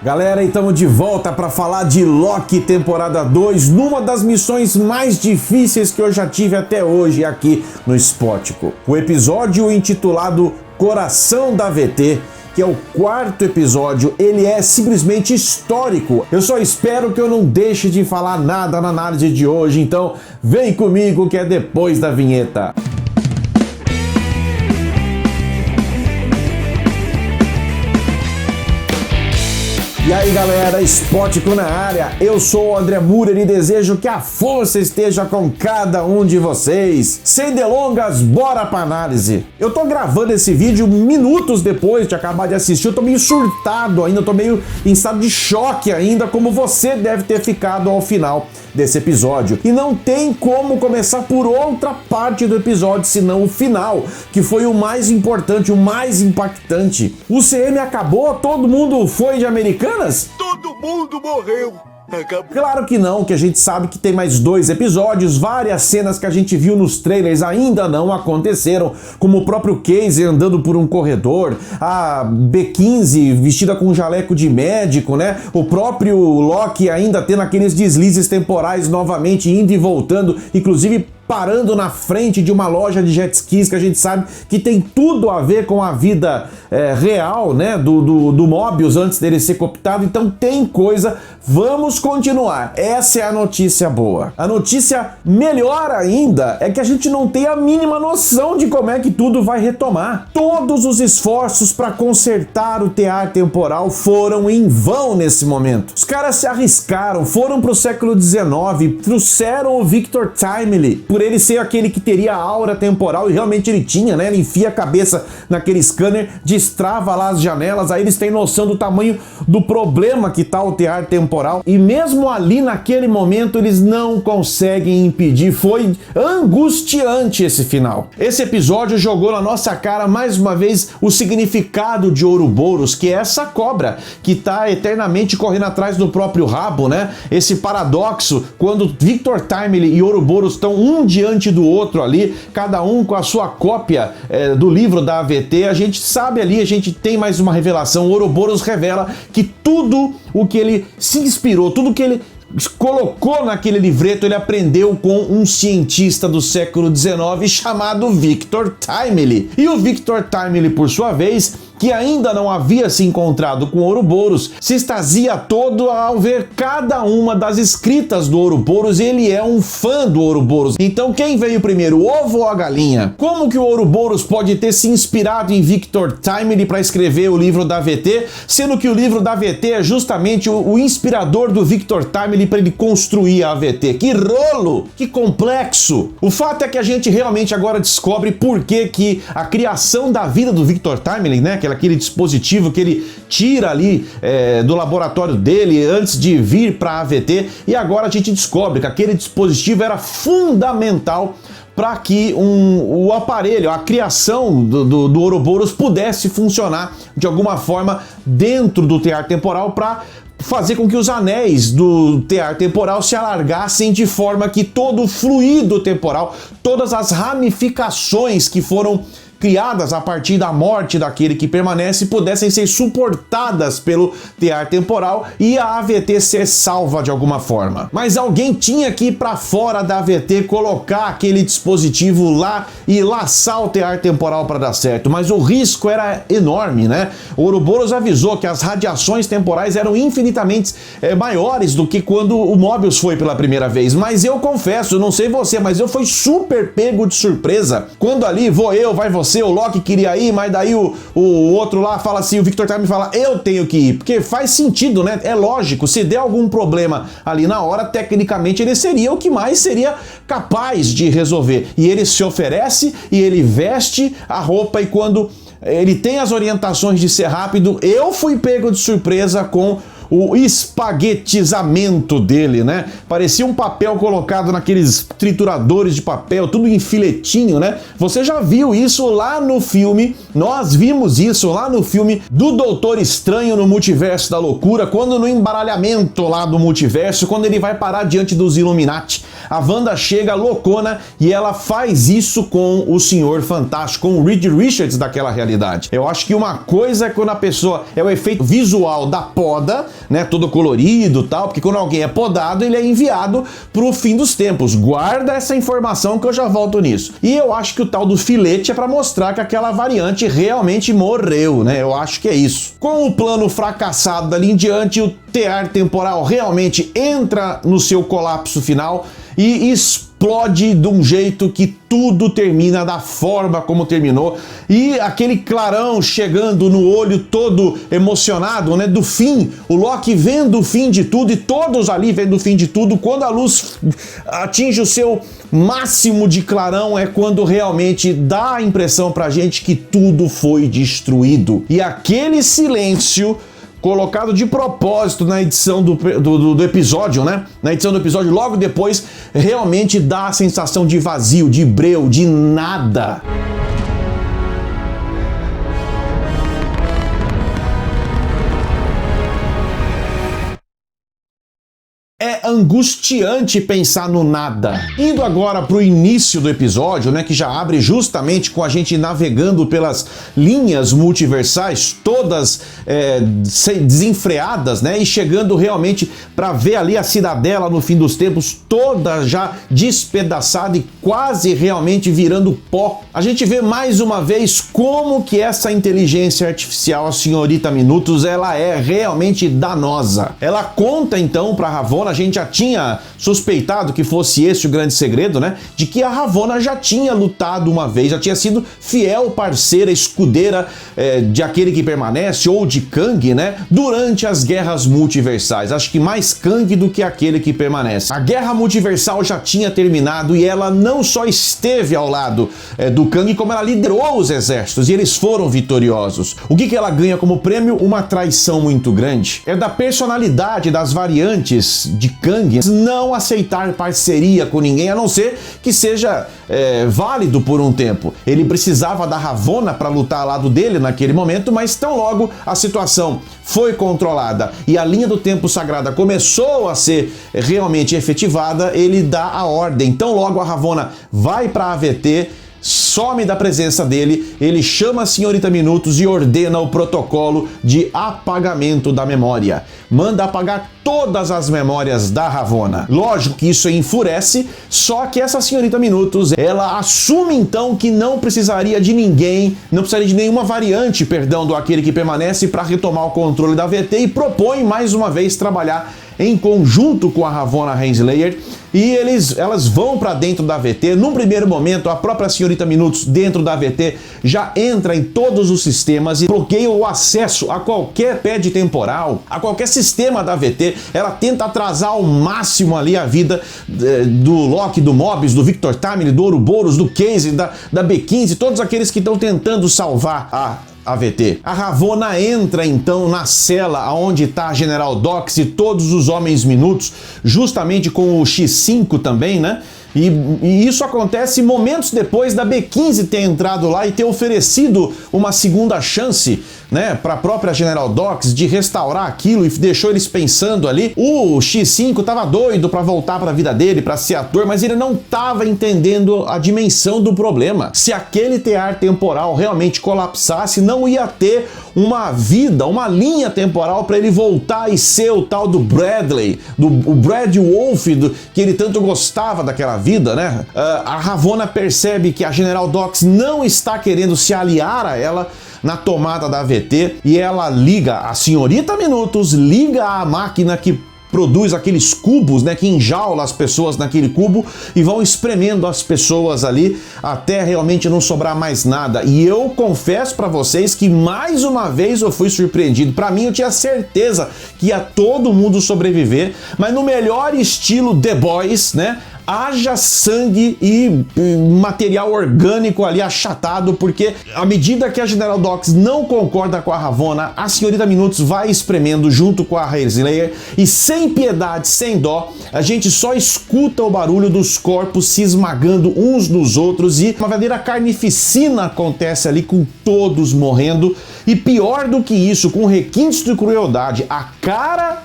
Galera, estamos de volta para falar de Loki temporada 2, numa das missões mais difíceis que eu já tive até hoje aqui no Spótico. O episódio intitulado Coração da VT, que é o quarto episódio, ele é simplesmente histórico. Eu só espero que eu não deixe de falar nada na análise de hoje, então vem comigo que é depois da vinheta. E aí galera, Spótico na área, eu sou o André Murer e desejo que a força esteja com cada um de vocês. Sem delongas, bora pra análise. Eu tô gravando esse vídeo minutos depois de acabar de assistir, eu tô meio surtado ainda, eu tô meio em estado de choque ainda, como você deve ter ficado ao final desse episódio. E não tem como começar por outra parte do episódio, senão o final, que foi o mais importante, o mais impactante. O CM acabou, todo mundo foi de Americanas? Todo mundo morreu. Acabou. Claro que não, que a gente sabe que tem mais 2 episódios, várias cenas que a gente viu nos trailers ainda não aconteceram, como o próprio Casey andando por um corredor, a B15 vestida com um jaleco de médico, né? O próprio Loki ainda tendo aqueles deslizes temporais novamente, indo e voltando, inclusive parando na frente de uma loja de jet skis que a gente sabe que tem tudo a ver com a vida real, né, do Mobius antes dele ser cooptado. Então tem coisa, vamos continuar. Essa é a notícia boa. A notícia melhor ainda é que a gente não tem a mínima noção de como é que tudo vai retomar. Todos os esforços para consertar o tear temporal foram em vão nesse momento. Os caras se arriscaram, foram pro século XIX, trouxeram o Victor Timely, por ele ser aquele que teria a aura temporal, e realmente ele tinha, né? Ele enfia a cabeça naquele scanner, destrava lá as janelas, aí eles têm noção do tamanho do problema que tá o tear temporal, e mesmo ali naquele momento eles não conseguem impedir. Foi angustiante esse final. Esse episódio jogou na nossa cara mais uma vez o significado de Ouroboros, que é essa cobra que tá eternamente correndo atrás do próprio rabo, né? Esse paradoxo, quando Victor Timely e Ouroboros estão um diante do outro ali, cada um com a sua cópia do livro da AVT, a gente sabe ali, a gente tem mais uma revelação. O Ouroboros revela que tudo o que ele se inspirou, tudo que ele colocou naquele livreto, ele aprendeu com um cientista do século XIX chamado Victor Timely. E o Victor Timely, por sua vez, que ainda não havia se encontrado com Ouroboros, se extasia todo ao ver cada uma das escritas do Ouroboros. Ele é um fã do Ouroboros. Então quem veio primeiro, o ovo ou a galinha? Como que o Ouroboros pode ter se inspirado em Victor Timely para escrever o livro da AVT, sendo que o livro da AVT é justamente o inspirador do Victor Timely para ele construir a AVT? Que rolo! Que complexo! O fato é que a gente realmente agora descobre por que a criação da vida do Victor Timely, né, aquele dispositivo que ele tira ali do laboratório dele antes de vir para a AVT, e agora a gente descobre que aquele dispositivo era fundamental para que o aparelho, a criação do Ouroboros pudesse funcionar de alguma forma dentro do tear temporal, para fazer com que os anéis do tear temporal se alargassem de forma que todo o fluido temporal, todas as ramificações que foram criadas a partir da morte daquele que permanece, pudessem ser suportadas pelo tear temporal e a AVT ser salva de alguma forma. Mas alguém tinha que ir para fora da AVT, colocar aquele dispositivo lá e laçar o tear temporal para dar certo, mas o risco era enorme, né? O Ouroboros avisou que as radiações temporais eram infinitamente maiores do que quando o Mobius foi pela primeira vez. Mas eu confesso, não sei você, mas eu fui super pego de surpresa quando ali vai você, o Loki queria ir, mas daí o outro lá fala assim, o Victor Timely fala, eu tenho que ir, porque faz sentido, né? É lógico, se der algum problema ali na hora, tecnicamente ele seria o que mais seria capaz de resolver. E ele se oferece e ele veste a roupa, e quando ele tem as orientações de ser rápido, eu fui pego de surpresa com o espaguetizamento dele, né? Parecia um papel colocado naqueles trituradores de papel, tudo em filetinho, né? Você já viu isso lá no filme, nós vimos isso lá no filme do Doutor Estranho no Multiverso da Loucura, quando no embaralhamento lá do multiverso, quando ele vai parar diante dos Illuminati, a Wanda chega loucona e ela faz isso com o Senhor Fantástico, com o Reed Richards daquela realidade. Eu acho que uma coisa é quando a pessoa é o efeito visual da poda, né, todo colorido e tal, porque quando alguém é podado, ele é enviado pro fim dos tempos. Guarda essa informação que eu já volto nisso. E eu acho que o tal do filete é para mostrar que aquela variante realmente morreu, né? Eu acho que é isso. Com o plano fracassado dali em diante, o tear temporal realmente entra no seu colapso final e explode de um jeito que tudo termina da forma como terminou, e aquele clarão chegando no olho todo emocionado, né, do fim, o Loki vendo o fim de tudo e todos ali vendo o fim de tudo. Quando a luz atinge o seu máximo de clarão é quando realmente dá a impressão pra gente que tudo foi destruído. E aquele silêncio colocado de propósito na edição do episódio, né? Na edição do episódio, logo depois, realmente dá a sensação de vazio, de breu, de nada. É angustiante pensar no nada. Indo agora pro início do episódio, né, que já abre justamente com a gente navegando pelas linhas multiversais, todas desenfreadas, né, e chegando realmente para ver ali a cidadela no fim dos tempos, toda já despedaçada e quase realmente virando pó. A gente vê mais uma vez como que essa inteligência artificial, a senhorita Minutos, ela é realmente danosa. Ela conta então para Ravonna, a gente já tinha suspeitado que fosse esse o grande segredo, né? De que a Ravonna já tinha lutado uma vez, já tinha sido fiel parceira, escudeira de Aquele que Permanece, ou de Kang, né? Durante as guerras multiversais. Acho que mais Kang do que Aquele que Permanece. A guerra multiversal já tinha terminado e ela não só esteve ao lado do Kang, como ela liderou os exércitos e eles foram vitoriosos. O que ela ganha como prêmio? Uma traição muito grande. É da personalidade das variantes de Kang não aceitar parceria com ninguém, a não ser que seja válido por um tempo. Ele precisava da Ravonna para lutar ao lado dele naquele momento, mas tão logo a situação foi controlada e a linha do tempo sagrada começou a ser realmente efetivada, ele dá a ordem. Tão logo a Ravonna vai para a AVT, some da presença dele, ele chama a senhorita Minutos e ordena o protocolo de apagamento da memória. Manda apagar todas as memórias da Ravonna. Lógico que isso enfurece, só que essa senhorita Minutos, ela assume então que não precisaria de ninguém, não precisaria de nenhuma variante, perdão, do Aquele que Permanece para retomar o controle da VT e propõe mais uma vez trabalhar em conjunto com a Ravonna Renslayer, e elas vão para dentro da VT. Num primeiro momento, a própria senhorita Minutos dentro da VT já entra em todos os sistemas e bloqueia o acesso a qualquer pad temporal, a qualquer sistema da VT. Ela tenta atrasar ao máximo ali a vida do Loki, do Mobius, do Victor Timely, do Ouroboros, do Casey, da B15, todos aqueles que estão tentando salvar a AVT. A Ravonna entra então na cela onde está a General Dox e todos os Homens Minutos, justamente com o X5 também, né? E isso acontece momentos depois da B15 ter entrado lá e ter oferecido uma segunda chance, né, para a própria General Dox de restaurar aquilo, e deixou eles pensando ali. O X5 tava doido para voltar para a vida dele, para ser ator, mas ele não tava entendendo a dimensão do problema. Se aquele tear temporal realmente colapsasse, não ia ter uma vida, uma linha temporal para ele voltar e ser o tal do Bradley, o Brad Wolf, que ele tanto gostava daquela vida, né? A Ravonna percebe que a General Dox não está querendo se aliar a ela na tomada da AVT, e ela liga a senhorita Minutos, liga a máquina que produz aqueles cubos, né, que enjaula as pessoas naquele cubo e vão espremendo as pessoas ali até realmente não sobrar mais nada. E eu confesso para vocês que mais uma vez eu fui surpreendido. Para mim, eu tinha certeza que ia todo mundo sobreviver, mas no melhor estilo The Boys, né? haja sangue e material orgânico ali achatado, porque à medida que a General Dox não concorda com a Ravonna, a Senhorita Minutos vai espremendo junto com a Renslayer e sem piedade, sem dó, a gente só escuta o barulho dos corpos se esmagando uns nos outros e uma verdadeira carnificina acontece ali com todos morrendo. E pior do que isso, com requintes de crueldade, a cara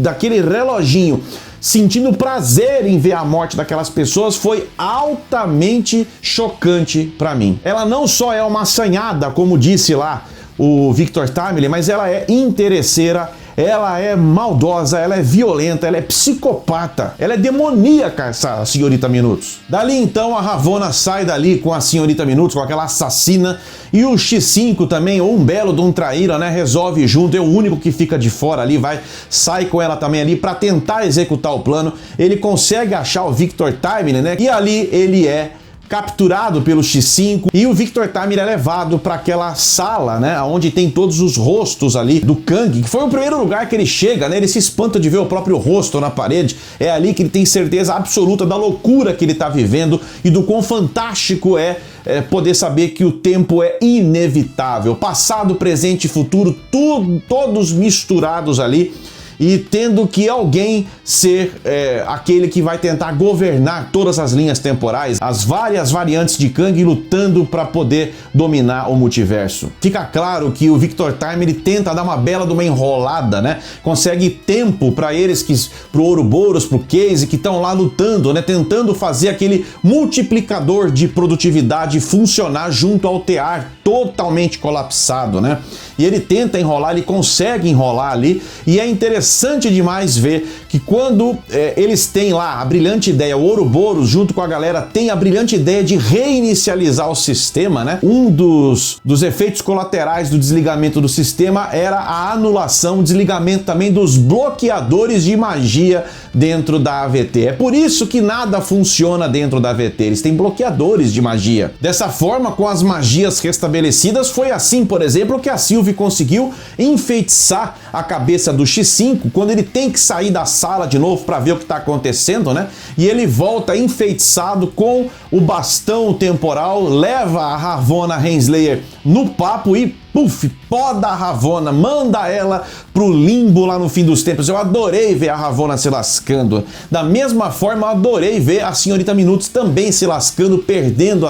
daquele reloginho sentindo prazer em ver a morte daquelas pessoas foi altamente chocante pra mim. Ela não só é uma assanhada, como disse lá o Victor Timely, mas ela é interesseira, ela é maldosa, ela é violenta, ela é psicopata, ela é demoníaca, essa Senhorita Minutos. Dali então a Ravonna sai dali com a Senhorita Minutos, com aquela assassina, e o X5 também, ou um belo de um traíra, né, resolve junto, é o único que fica de fora ali, sai com ela também ali pra tentar executar o plano. Ele consegue achar o Victor Timely, né, e ali ele é capturado pelo X5 e o Victor Timely é levado para aquela sala, né, onde tem todos os rostos ali do Kang, que foi o primeiro lugar que ele chega, né, ele se espanta de ver o próprio rosto na parede, é ali que ele tem certeza absoluta da loucura que ele tá vivendo e do quão fantástico é poder saber que o tempo é inevitável, passado, presente e futuro, todos misturados ali, e tendo que alguém ser aquele que vai tentar governar todas as linhas temporais, as várias variantes de Kang lutando para poder dominar o multiverso. Fica claro que o Victor Timely tenta dar uma bela de uma enrolada, né? Consegue tempo para eles, pro Ouroboros, pro Case, que estão lá lutando, né? Tentando fazer aquele multiplicador de produtividade funcionar junto ao tear totalmente colapsado, né? E ele tenta enrolar, ele consegue enrolar ali, e é interessante demais ver que quando eles têm lá a brilhante ideia, o Ouroboros junto com a galera tem a brilhante ideia de reinicializar o sistema, né? Um dos efeitos colaterais do desligamento do sistema era a anulação, o desligamento também dos bloqueadores de magia dentro da AVT. É por isso que nada funciona dentro da AVT, eles têm bloqueadores de magia. Dessa forma, com as magias restabelecidas, foi assim, por exemplo, que a Sylvie conseguiu enfeitiçar a cabeça do X5 quando ele tem que sair da sala de novo para ver o que está acontecendo, né? E ele volta enfeitiçado com o bastão temporal, leva a Ravonna Renslayer no papo e puf, poda a Ravonna, manda ela pro limbo lá no fim dos tempos. Eu adorei ver a Ravonna se lascando. Da mesma forma, eu adorei ver a Senhorita Minutos também se lascando, perdendo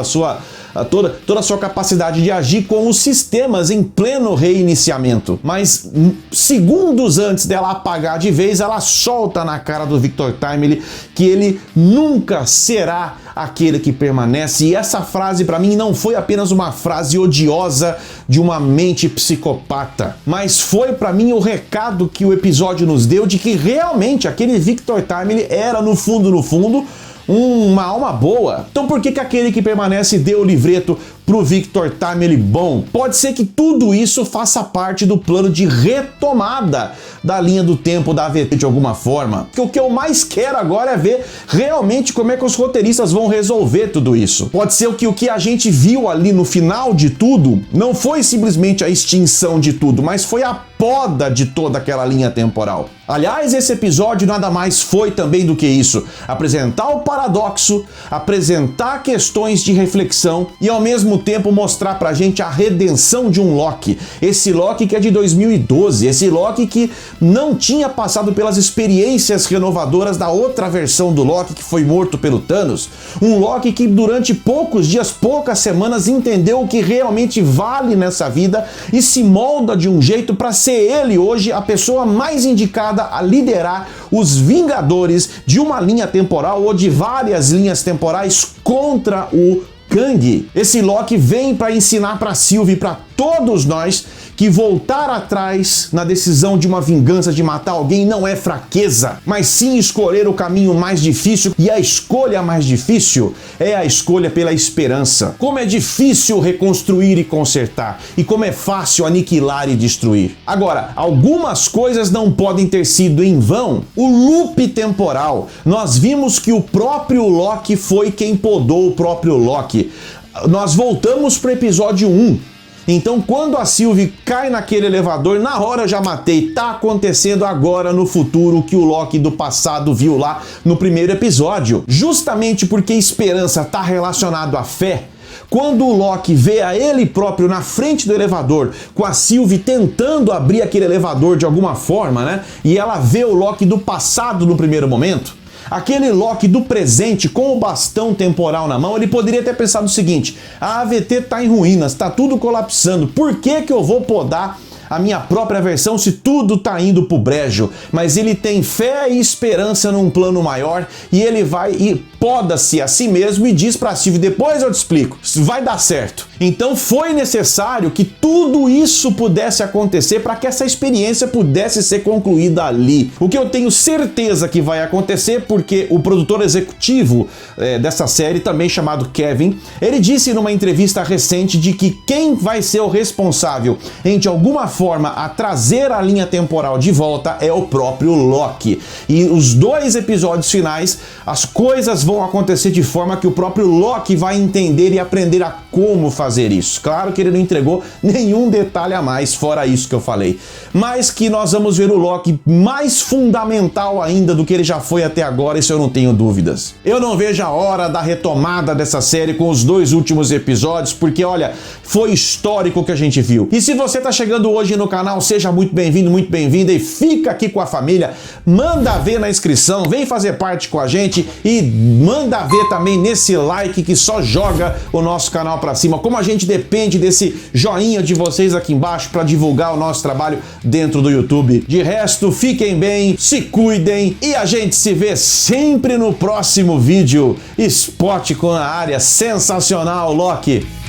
toda a sua capacidade de agir com os sistemas em pleno reiniciamento. Mas segundos antes dela apagar de vez, ela solta na cara do Victor Timely que ele nunca será aquele que permanece. E essa frase para mim não foi apenas uma frase odiosa de uma mente psicopata, mas foi para mim o recado que o episódio nos deu de que realmente aquele Victor Timely era no fundo uma alma boa. Então por que aquele que permanece deu o livreto pro Victor Timely bom? Pode ser que tudo isso faça parte do plano de retomada da linha do tempo da AVT de alguma forma. Porque o que eu mais quero agora é ver realmente como é que os roteiristas vão resolver tudo isso. Pode ser que o que a gente viu ali no final de tudo não foi simplesmente a extinção de tudo, mas foi a poda de toda aquela linha temporal. Aliás, esse episódio nada mais foi também do que isso. Apresentar o paradoxo, apresentar questões de reflexão e ao mesmo tempo mostrar pra gente a redenção de um Loki. Esse Loki que é de 2012, esse Loki que não tinha passado pelas experiências renovadoras da outra versão do Loki que foi morto pelo Thanos. Um Loki que durante poucos dias, poucas semanas entendeu o que realmente vale nessa vida e se molda de um jeito para ser ele hoje a pessoa mais indicada a liderar os Vingadores de uma linha temporal ou de várias linhas temporais contra o Kang. Esse Loki vem para ensinar para Sylvie e para todos nós que voltar atrás na decisão de uma vingança de matar alguém não é fraqueza, mas sim escolher o caminho mais difícil, e a escolha mais difícil é a escolha pela esperança. Como é difícil reconstruir e consertar, e como é fácil aniquilar e destruir. Agora, algumas coisas não podem ter sido em vão. O loop temporal. Nós vimos que o próprio Loki foi quem podou o próprio Loki. Nós voltamos para o episódio 1. Então quando a Sylvie cai naquele elevador, na hora eu já matei. Tá acontecendo agora no futuro o que o Loki do passado viu lá no primeiro episódio. Justamente porque esperança tá relacionado à fé, quando o Loki vê a ele próprio na frente do elevador, com a Sylvie tentando abrir aquele elevador de alguma forma, né? E ela vê o Loki do passado no primeiro momento, aquele Loki do presente com o bastão temporal na mão, ele poderia ter pensado o seguinte: a AVT tá em ruínas, tá tudo colapsando, por que que eu vou podar a minha própria versão se tudo tá indo pro brejo? Mas ele tem fé e esperança num plano maior e ele vai e poda-se a si mesmo e diz pra Sylvie: depois eu te explico, vai dar certo. Então foi necessário que tudo isso pudesse acontecer para que essa experiência pudesse ser concluída ali. O que eu tenho certeza que vai acontecer, porque o produtor executivo dessa série, também chamado Kevin, ele disse numa entrevista recente de que quem vai ser o responsável em de alguma forma a trazer a linha temporal de volta é o próprio Loki. E os 2 episódios finais, as coisas vão acontecer de forma que o próprio Loki vai entender e aprender a como fazer isso. Claro que ele não entregou nenhum detalhe a mais, fora isso que eu falei. Mas que nós vamos ver o Loki mais fundamental ainda do que ele já foi até agora, isso eu não tenho dúvidas. Eu não vejo a hora da retomada dessa série com os 2 últimos episódios, porque olha, foi histórico o que a gente viu. E se você tá chegando hoje no canal, seja muito bem-vindo, muito bem-vinda, e fica aqui com a família, manda ver na inscrição, vem fazer parte com a gente e manda ver também nesse like que só joga o nosso canal pra cima. Como a gente depende desse joinha de vocês aqui embaixo para divulgar o nosso trabalho dentro do YouTube. De resto, fiquem bem, se cuidem e a gente se vê sempre no próximo vídeo. Spot com a área sensacional, Loki!